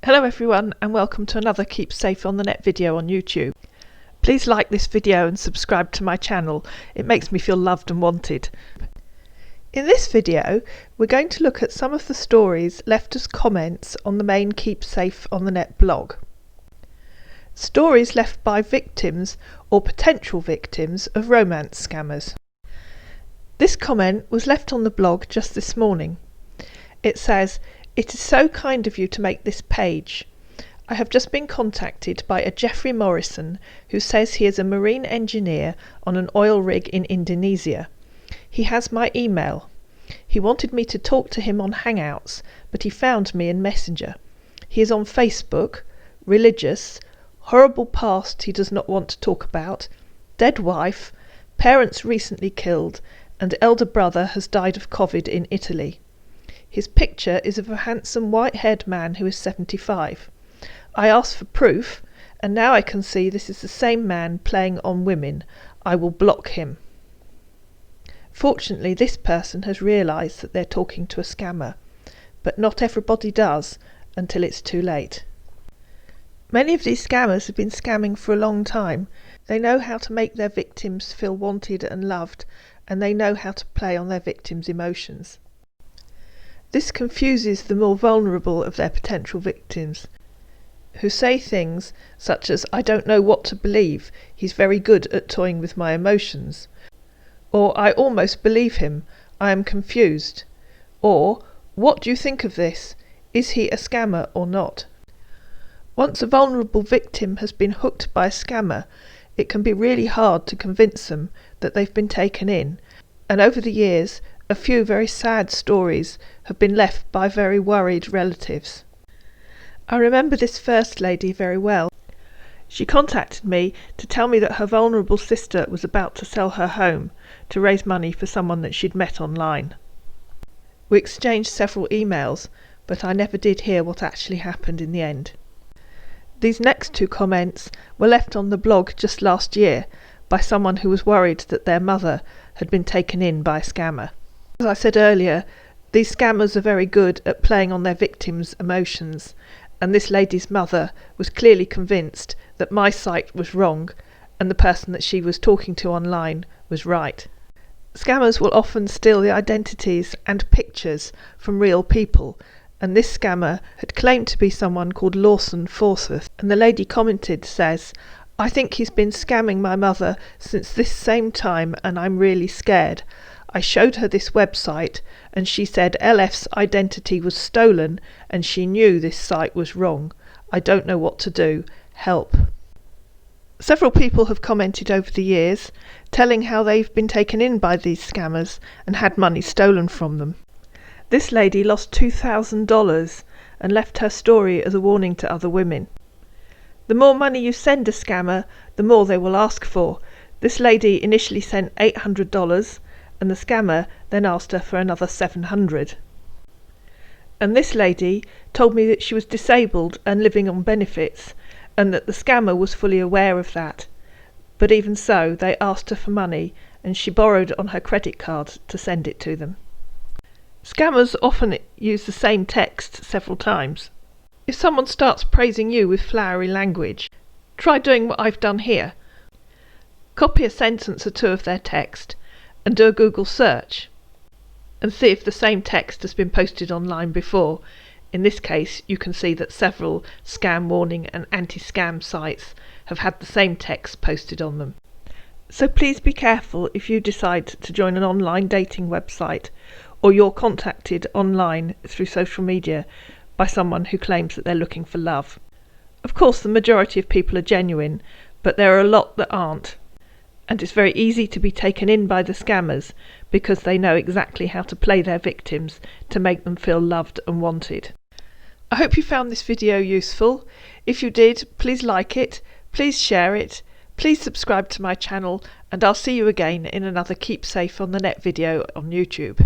Hello everyone and welcome to another Keep Safe on the Net video on YouTube. Please like this video and subscribe to my channel. It makes me feel loved and wanted. In this video we're going to look at some of the stories left as comments on the main Keep Safe on the Net blog. Stories left by victims or potential victims of romance scammers. This comment was left on the blog just this morning. It says, "It is so kind of you to make this page. I have just been contacted by a Jeffrey Morrison who says he is a marine engineer on an oil rig in Indonesia. He has my email. He wanted me to talk to him on Hangouts, but he found me in Messenger. He is on Facebook, religious, horrible past he does not want to talk about, dead wife, parents recently killed, and elder brother has died of COVID in Italy. His picture is of a handsome white-haired man who is 75. I asked for proof, and now I can see this is the same man playing on women. I will block him." Fortunately, this person has realised that they're talking to a scammer, but not everybody does until it's too late. Many of these scammers have been scamming for a long time. They know how to make their victims feel wanted and loved, and they know how to play on their victims' emotions. This confuses the more vulnerable of their potential victims, who say things such as, "I don't know what to believe, he's very good at toying with my emotions," or "I almost believe him, I am confused," or "What do you think of this? Is he a scammer or not?" Once a vulnerable victim has been hooked by a scammer, it can be really hard to convince them that they've been taken in, and over the years a few very sad stories have been left by very worried relatives. I remember this first lady very well. She contacted me to tell me that her vulnerable sister was about to sell her home to raise money for someone that she'd met online. We exchanged several emails, but I never did hear what actually happened in the end. These next two comments were left on the blog just last year by someone who was worried that their mother had been taken in by a scammer. As I said earlier, these scammers are very good at playing on their victims' emotions, and this lady's mother was clearly convinced that my site was wrong and the person that she was talking to online was right. Scammers will often steal the identities and pictures from real people, and this scammer had claimed to be someone called Lawson Forsyth, and the lady commented says, "I think he's been scamming my mother since this same time and I'm really scared. I showed her this website and she said LF's identity was stolen and she knew this site was wrong. I don't know what to do. Help." Several people have commented over the years telling how they've been taken in by these scammers and had money stolen from them. This lady lost $2,000 and left her story as a warning to other women. The more money you send a scammer, the more they will ask for. This lady initially sent $800 and the scammer then asked her for another $700. And this lady told me that she was disabled and living on benefits and that the scammer was fully aware of that. But even so, they asked her for money and she borrowed on her credit card to send it to them. Scammers often use the same text several times. If someone starts praising you with flowery language, try doing what I've done here. Copy a sentence or two of their text and do a Google search and see if the same text has been posted online before. In this case, you can see that several scam warning and anti-scam sites have had the same text posted on them. So please be careful if you decide to join an online dating website or you're contacted online through social media by someone who claims that they're looking for love. Of course, the majority of people are genuine, but there are a lot that aren't. And it's very easy to be taken in by the scammers because they know exactly how to play their victims to make them feel loved and wanted. I hope you found this video useful. If you did, please like it, please share it, please subscribe to my channel, and I'll see you again in another Keep Safe on the Net video on YouTube.